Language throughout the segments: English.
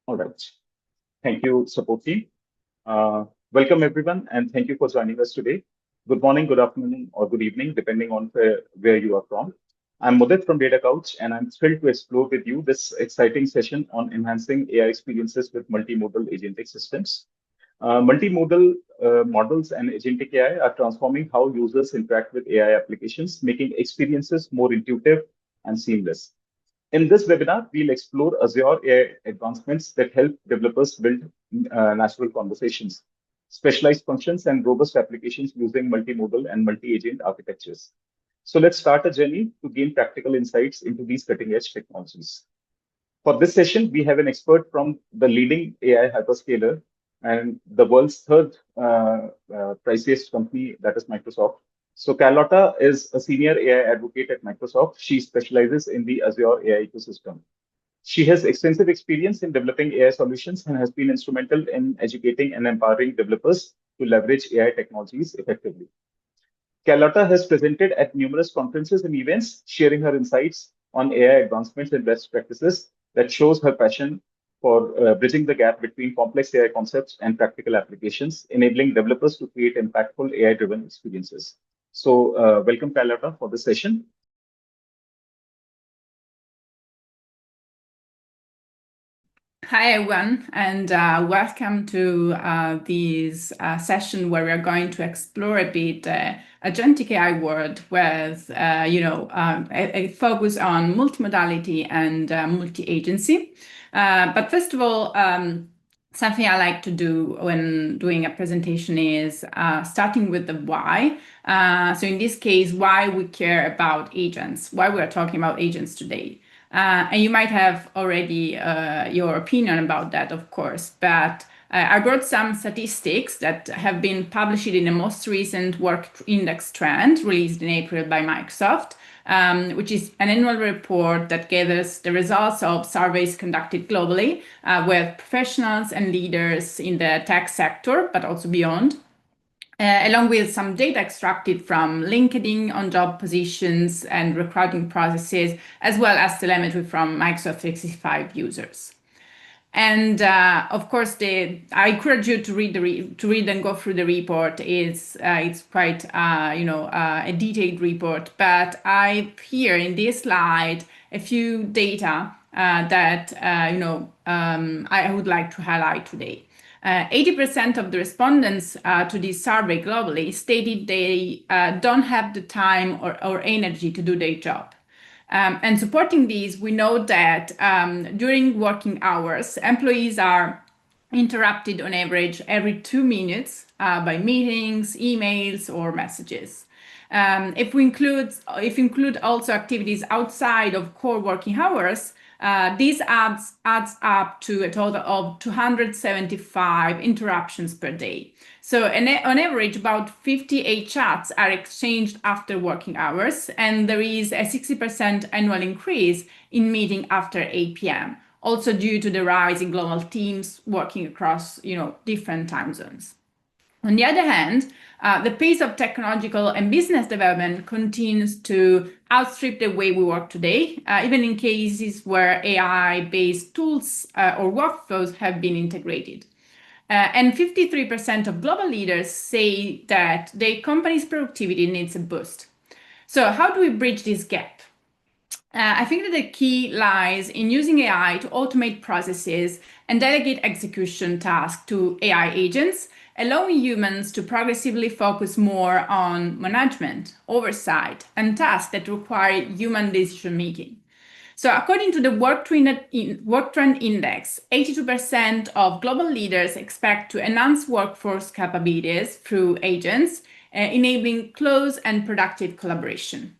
All right. Thank you, support team. Welcome, everyone, and thank you for joining us today. Good morning, good afternoon, or good evening, depending on where you are from. I'm Mudit from Data Couch, and I'm thrilled to explore with you this exciting session on enhancing AI experiences with multimodal agentic systems. Multimodal models and agentic AI are transforming how users interact with AI applications, making experiences more intuitive and seamless. In this webinar, we'll explore Azure AI advancements that help developers build natural conversations, specialized functions, and robust applications using multimodal and multi-agent architectures. So let's start a journey to gain practical insights into these cutting-edge technologies. For this session, we have an expert from the leading AI hyperscaler and the world's third priciest company, that is Microsoft. So Carlotta is a senior AI advocate at Microsoft. She specializes in the Azure AI ecosystem. She has extensive experience in developing AI solutions and has been instrumental in educating and empowering developers to leverage AI technologies effectively. Carlotta has presented at numerous conferences and events, sharing her insights on AI advancements and best practices that shows her passion for bridging the gap between complex AI concepts and practical applications, enabling developers to create impactful AI-driven experiences. So welcome, Carlotta, for this session. Hi, everyone, and welcome to this session where we are going to explore a bit agentic AI world with, a focus on multimodality and multi-agency. But first of all, something I like to do when doing a presentation is starting with the why. So in this case, why we care about agents, why we are talking about agents today. And you might have already your opinion about that, of course, but I brought some statistics that have been published in the most recent Work Index Trend released in April by Microsoft, which is an annual report that gathers the results of surveys conducted globally with professionals and leaders in the tech sector, but also beyond. Along with some data extracted from LinkedIn on job positions and recruiting processes, as well as telemetry from Microsoft 365 users. And of course, I encourage you to read and go through the report. It's quite a detailed report. But I've here in this slide a few data that I would like to highlight today. 80% of the respondents to this survey globally stated they don't have the time or energy to do their job. And supporting these, we know that during working hours, employees are interrupted on average every 2 minutes by meetings, emails, or messages. If we include also activities outside of core working hours, this adds up to a total of 275 interruptions per day. So on average, about 58 chats are exchanged after working hours, and there is a 60% annual increase in meeting after 8 p.m., also due to the rise in global teams working across different time zones. On the other hand, the pace of technological and business development continues to outstrip the way we work today, even in cases where AI-based tools or workflows have been integrated. And 53% of global leaders say that their company's productivity needs a boost. So how do we bridge this gap? I think that the key lies in using AI to automate processes and delegate execution tasks to AI agents, allowing humans to progressively focus more on management, oversight, and tasks that require human decision-making. So according to the Work Trend Index, 82% of global leaders expect to enhance workforce capabilities through agents, enabling close and productive collaboration.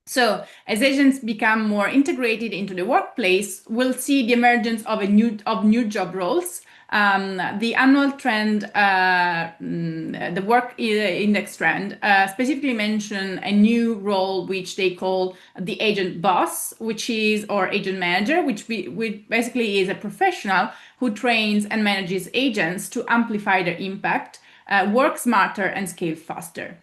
So as agents become more integrated into the workplace, we'll see the emergence of new job roles. The annual trend, the Work Index Trend, specifically mention a new role which they call the agent boss, or agent manager, which basically is a professional who trains and manages agents to amplify their impact, work smarter, and scale faster.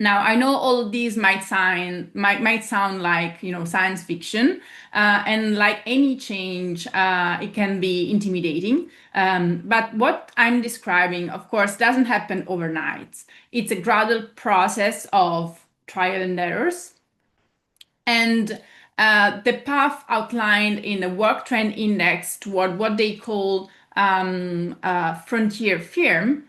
Now, I know all of these might sound like, science fiction, and like any change, it can be intimidating. But what I'm describing, of course, doesn't happen overnight. It's a gradual process of trial and errors. And the path outlined in the Work Trend Index toward what they call frontier firm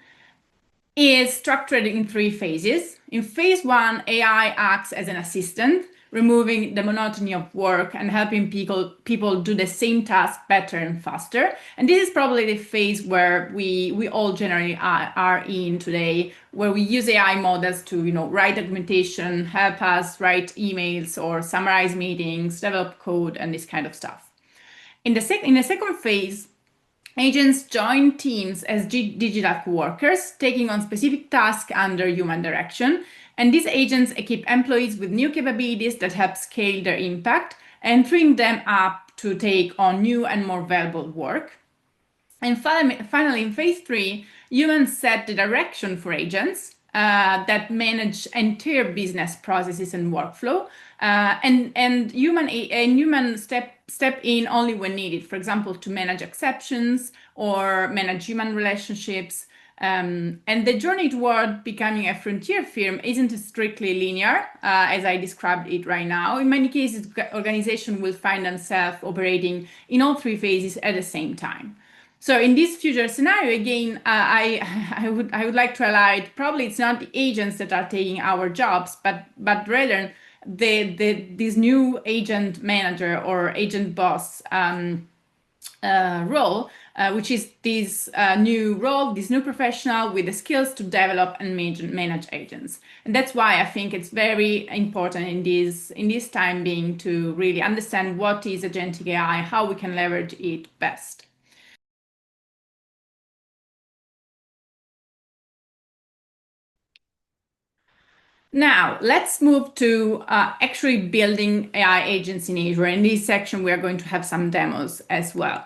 is structured in 3 phases. In phase 1, AI acts as an assistant, removing the monotony of work and helping people do the same task better and faster. And this is probably the phase where we all generally are in today, where we use AI models to write documentation, help us write emails or summarize meetings, develop code, and this kind of stuff. In the second phase, agents join teams as digital co-workers, taking on specific tasks under human direction. And these agents equip employees with new capabilities that help scale their impact and freeing them up to take on new and more valuable work. And finally, in phase 3, humans set the direction for agents that manage entire business processes and workflow, and humans step in only when needed. For example, to manage exceptions or manage human relationships. And the journey toward becoming a frontier firm isn't strictly linear, as I described it right now. In many cases, organizations will find themselves operating in all 3 phases at the same time. So in this future scenario, again, I would like to highlight, probably it's not the agents that are taking our jobs, but rather this new agent manager or agent boss role, which is this new role, this new professional with the skills to develop and manage agents. And that's why I think it's very important in this time being to really understand what is agentic AI, how we can leverage it best. Now, let's move to actually building AI agents in Azure. In this section, we are going to have some demos as well.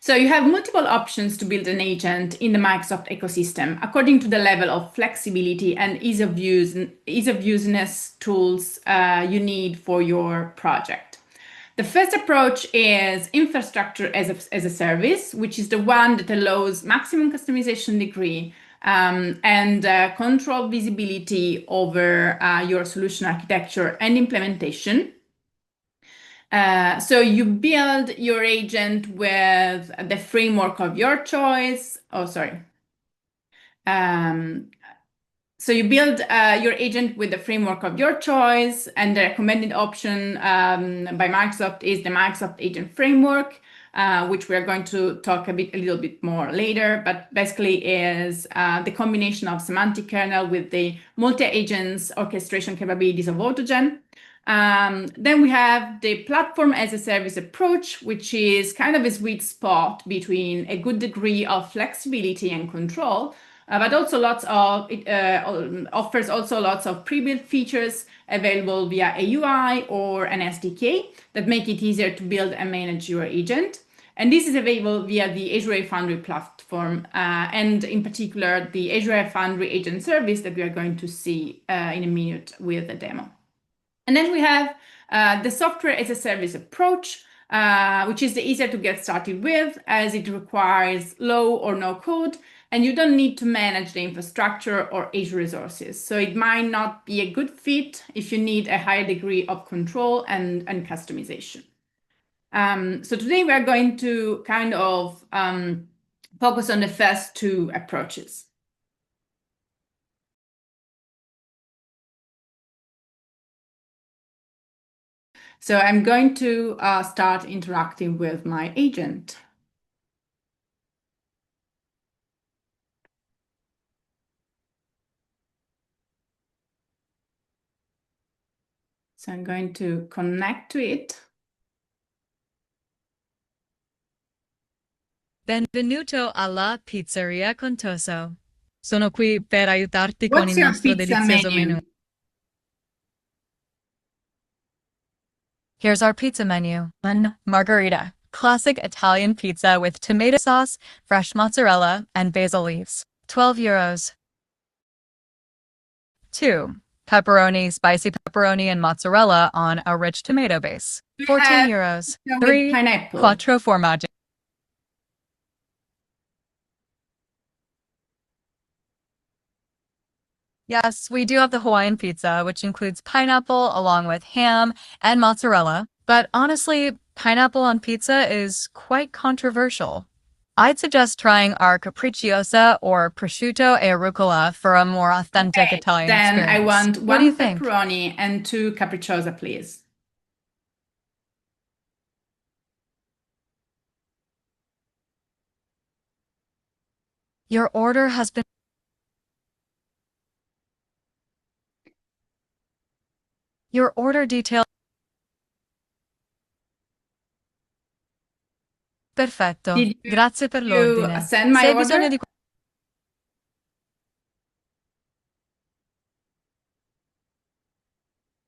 So you have multiple options to build an agent in the Microsoft ecosystem, according to the level of flexibility and ease of useness tools you need for your project. The first approach is infrastructure as a service, which is the one that allows maximum customization degree and control visibility over your solution architecture and implementation. So you build your agent with the framework of your choice. So you build your agent with the framework of your choice, and the recommended option by Microsoft is the Microsoft Agent Framework, which we are going to talk a little bit more later, but basically is the combination of semantic kernel with the multi-agents orchestration capabilities of AutoGen. Then we have the platform as a service approach, which is kind of a sweet spot between a good degree of flexibility and control, but also offers also lots of pre-built features available via a UI or an SDK that make it easier to build and manage your agent. And this is available via the Azure Foundry platform, and in particular, the Azure Foundry agent service that we are going to see in a minute with a demo. And then we have the software as a service approach, which is the easier to get started with, as it requires low or no code, and you don't need to manage the infrastructure or Azure resources. So it might not be a good fit if you need a higher degree of control and customization. So today we're going to kind of focus on the first 2 approaches. So I'm going to start interacting with my agent. So I'm going to connect to it. Benvenuto alla Pizzeria Contoso. Sono qui per aiutarti con What's il your nostro pizza delizioso menu? menù. Here's our pizza menu. 1. Margherita. Classic Italian pizza with tomato sauce, fresh mozzarella, and basil leaves. €12. 2. Pepperoni, spicy pepperoni and mozzarella on a rich tomato base. 14 euros. 3. Pineapple. Quattro formaggi. Yes, we do have the Hawaiian pizza, which includes pineapple along with ham and mozzarella. But honestly, pineapple on pizza is quite controversial. I'd suggest trying our capricciosa or prosciutto e rucola for a more authentic Italian then experience. I want What do you one think? pepperoni and 2 capricciosa, please. Your order has been... Your order detail... Perfetto. Did Grazie per you l'ordine. send my Se hai order? bisogno di...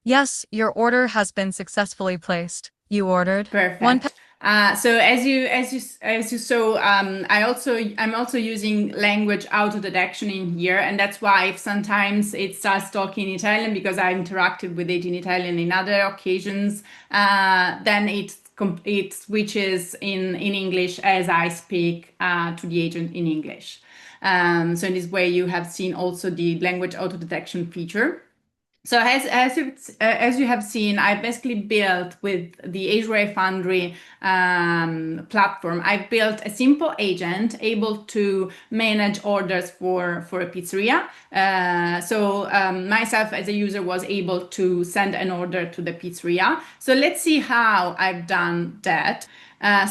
Yes, your order has been successfully placed. You ordered one Perfect. So as you saw, I'm also using language auto detection in here, and that's why if sometimes it starts talking in Italian because I interacted with it in Italian in other occasions, then it switches in English as I speak to the agent in English. So in this way, you have seen also the language auto detection feature. So as you have seen, I basically built with the Azure AI Foundry platform, I built a simple agent able to manage orders for a pizzeria. So myself as a user was able to send an order to the pizzeria. So let's see how I've done that.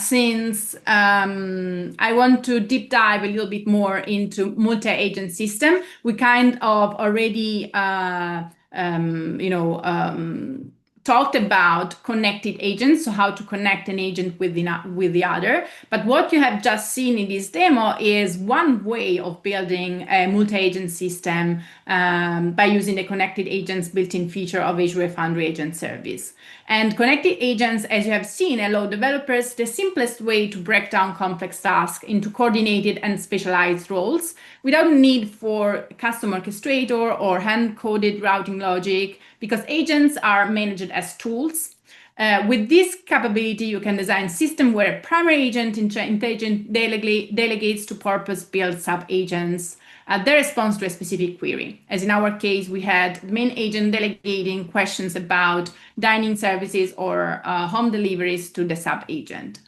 Since I want to deep dive a little bit more into multi-agent system, we kind of already talked about connected agents, so how to connect an agent with the other. But what you have just seen in this demo is one way of building a multi-agent system by using the connected agents built-in feature of Azure Foundry Agent Service. And connected agents, as you have seen, allow developers the simplest way to break down complex tasks into coordinated and specialized roles without a need for custom orchestrator or hand-coded routing logic, because agents are managed as tools. With this capability, you can design a system where a primary agent intelligent delegates to purpose-built sub-agents their response to a specific query. As in our case, we had the main agent delegating questions about dining services or home deliveries to the sub-agent.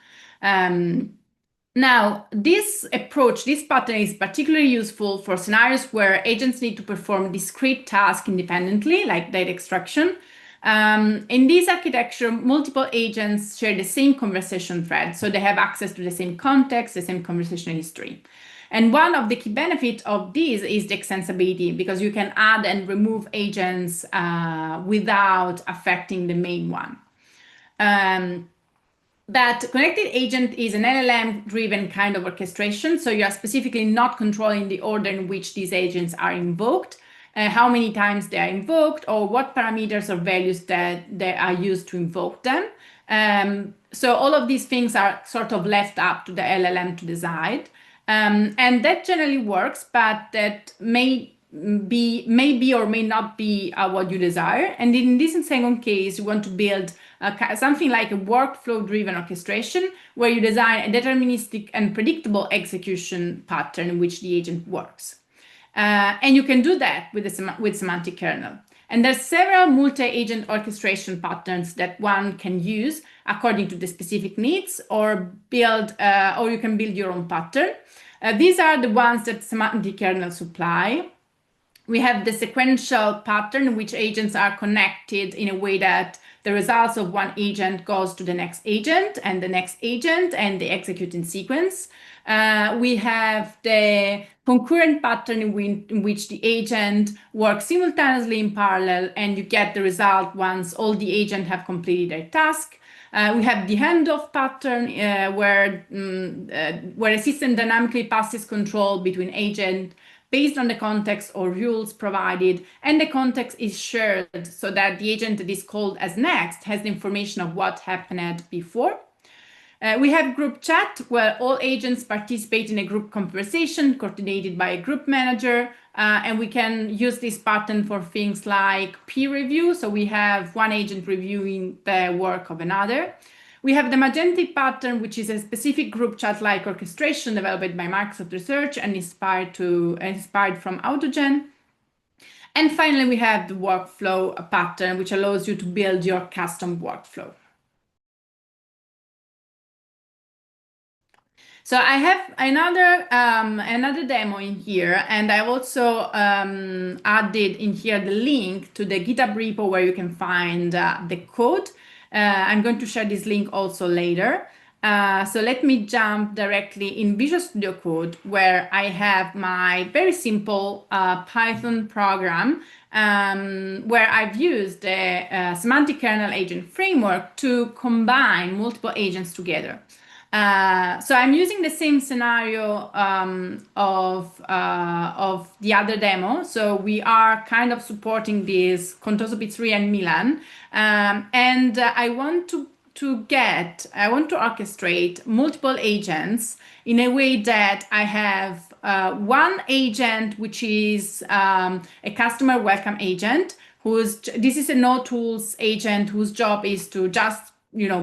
Now, this approach, this pattern is particularly useful for scenarios where agents need to perform discrete tasks independently, like data extraction. In this architecture, multiple agents share the same conversation thread, so they have access to the same context, the same conversation history. And one of the key benefits of this is the extensibility, because you can add and remove agents without affecting the main one. That connected agent is an LLM-driven kind of orchestration, so you are specifically not controlling the order in which these agents are invoked, how many times they are invoked, or what parameters or values that they are used to invoke them. So all of these things are sort of left up to the LLM to decide. And that generally works, but that may be or may not be what you desire. And in this second case, you want to build something like a workflow-driven orchestration where you design a deterministic and predictable execution pattern in which the agent works. And you can do that with semantic kernel. And there's several multi-agent orchestration patterns that one can use according to the specific needs, or you can build your own pattern. These are the ones that semantic kernel supply. We have the sequential pattern in which agents are connected in a way that the results of one agent goes to the next agent and the next agent, and they execute in sequence. We have the concurrent pattern in which the agent works simultaneously in parallel, and you get the result once all the agents have completed their task. We have the handoff pattern where a system dynamically passes control between agents based on the context or rules provided, and the context is shared so that the agent that is called as next has the information of what happened before. We have group chat, where all agents participate in a group conversation coordinated by a group manager. And we can use this pattern for things like peer review. So we have one agent reviewing the work of another. We have the Magentic pattern, which is a specific group chat-like orchestration developed by Microsoft Research and inspired from AutoGen. And finally, we have the workflow pattern, which allows you to build your custom workflow. So I have another demo in here, and I also added in here the link to the GitHub repo where you can find the code. I'm going to share this link also later. So let me jump directly in Visual Studio Code, where I have my very simple Python program where I've used the semantic kernel agent framework to combine multiple agents together. So I'm using the same scenario of the other demo. So we are kind of supporting this 𝗀𝗆𝗂𝗵𝗵 and Milan, and I want to orchestrate multiple agents in a way that I have one agent, which is a customer welcome agent, this is a no tools agent whose job is to just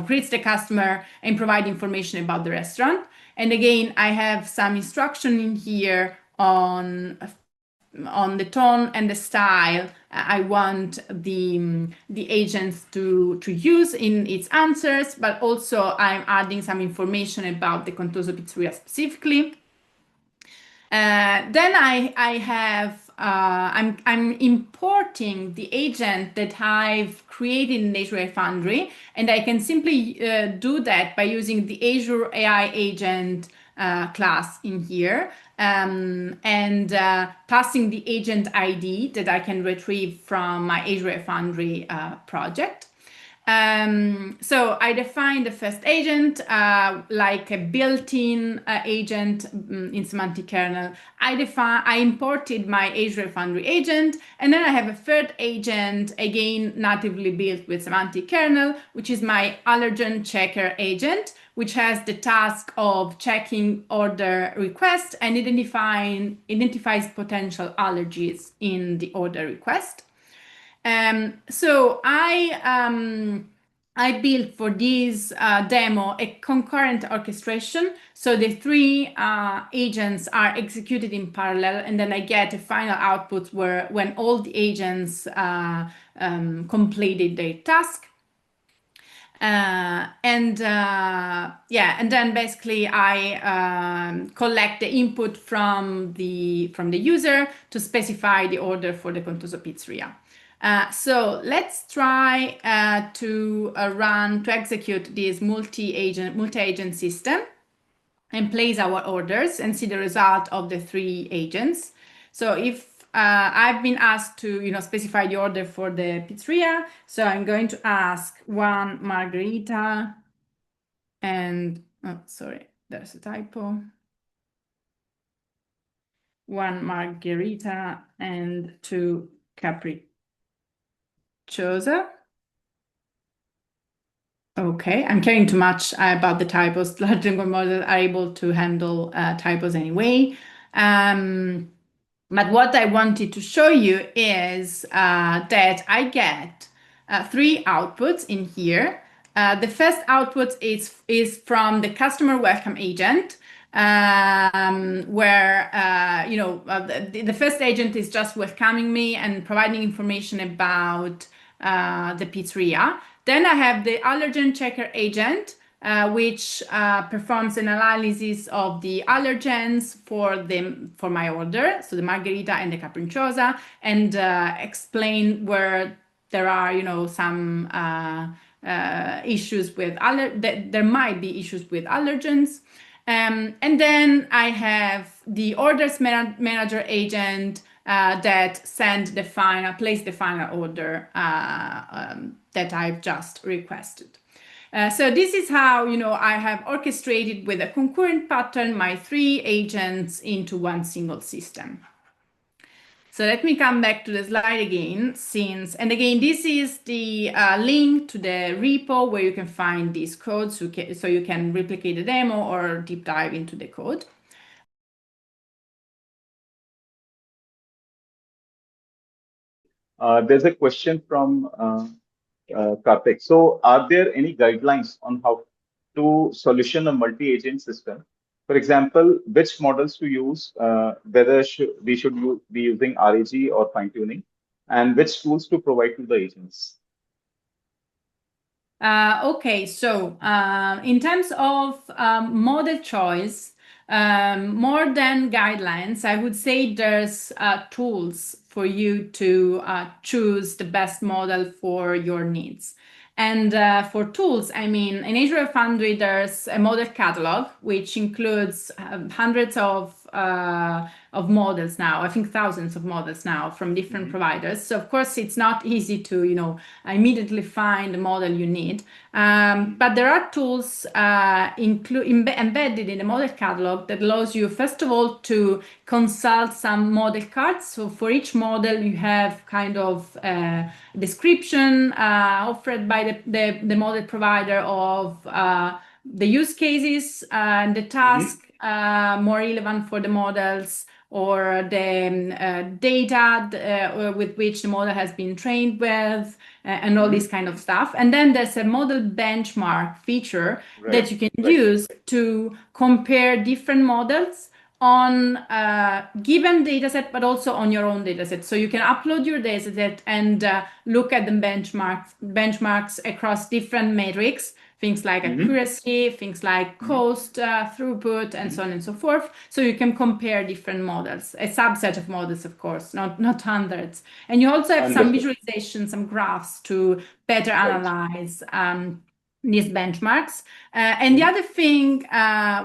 greets the customer and provide information about the restaurant. And again, I have some instruction in here on the tone and the style I want the agents to use in its answers, but also I'm adding some information about the 𝗀𝗆𝗂𝗵𝗵 specifically. Then I'm importing the agent that I've created in Azure AI Foundry, and I can simply do that by using the Azure AI agent class in here and passing the agent ID that I can retrieve from my Azure AI Foundry project. So I defined the first agent like a built-in agent in semantic kernel. I imported my Azure Foundry agent, and then I have a third agent, again natively built with semantic kernel, which is my allergen checker agent, which has the task of checking order request and identifies potential allergies in the order request. So I built for this demo a concurrent orchestration. So the three agents are executed in parallel, and then I get a final output when all the agents completed their task. And then basically I collect the input from the user to specify the order for the 𝗀𝗆𝗂𝗵𝗵. So let's try to execute this multi-agent system and place our orders and see the result of the three agents. So if I've been asked to specify the order for the pizzeria, so I'm going to ask one margherita and sorry, there's a typo. One margherita and two capricciosa. Okay, I'm caring too much about the typos. Large language models are able to handle typos anyway. But what I wanted to show you is that I get three outputs in here. The first output is from the customer welcome agent, where the first agent is just welcoming me and providing information about the pizzeria. Then I have the allergen checker agent, which performs an analysis of the allergens for my order, so the margherita and the capricciosa, and explain where there are some issues with there might be issues with allergens. And then I have the orders manager agent that place the final order that I've just requested. So this is how I have orchestrated with a concurrent pattern my three agents into one single system. So let me come back to the slide again, and again, this is the link to the repo where you can find these codes, so you can replicate the demo or deep dive into the code. There's a question from Karthik. So are there any guidelines on how to solution a multi-agent system? For example, which models to use, whether we should be using RAG or fine-tuning, and which tools to provide to the agents? Okay, so in terms of model choice, more than guidelines, I would say there's tools for you to choose the best model for your needs. And for tools, I mean, in Azure Foundry, there's a model catalog, which includes hundreds of models now, I think thousands of models now from different providers. So of course, it's not easy to, immediately find the model you need. But there are tools embedded in the model catalog that allows you, first of all, to consult some model cards. So for each model, you have kind of a description offered by the model provider of the use cases and the task more relevant for the models, or the data with which the model has been trained with, and all this kind of stuff. And then there's a model benchmark feature that you can use to compare different models on a given dataset, but also on your own dataset. So you can upload your dataset and look at the benchmarks across different metrics, things like accuracy, things like cost, throughput, and so on and so forth. So you can compare different models, a subset of models, of course, not hundreds. And you also have some visualization, some graphs to better analyze these benchmarks. And the other thing,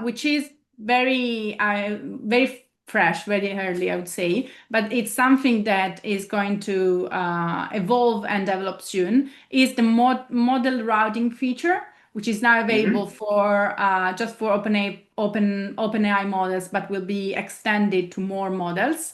which is very fresh, very early, I would say, but it's something that is going to evolve and develop soon, is the model routing feature, which is now available for just for OpenAI models, but will be extended to more models,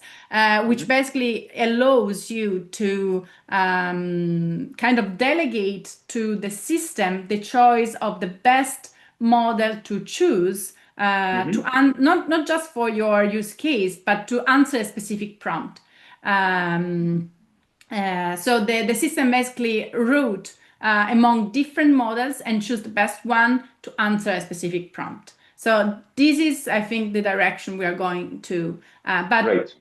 which basically allows you to kind of delegate to the system the choice of the best model to choose, not just for your use case, but to answer a specific prompt. So the system basically route among different models and choose the best one to answer a specific prompt. So this is, I think, the direction we are going to. But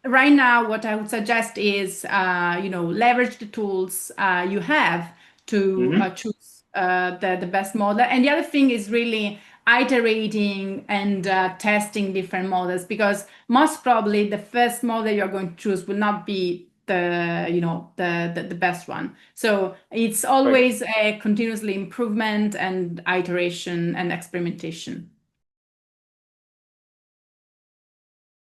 right now, what I would suggest is, leverage the tools you have to choose the best model. And the other thing is really iterating and testing different models, because most probably the first model you're going to choose will not be the best one. So it's always a continuously improvement and iteration and experimentation.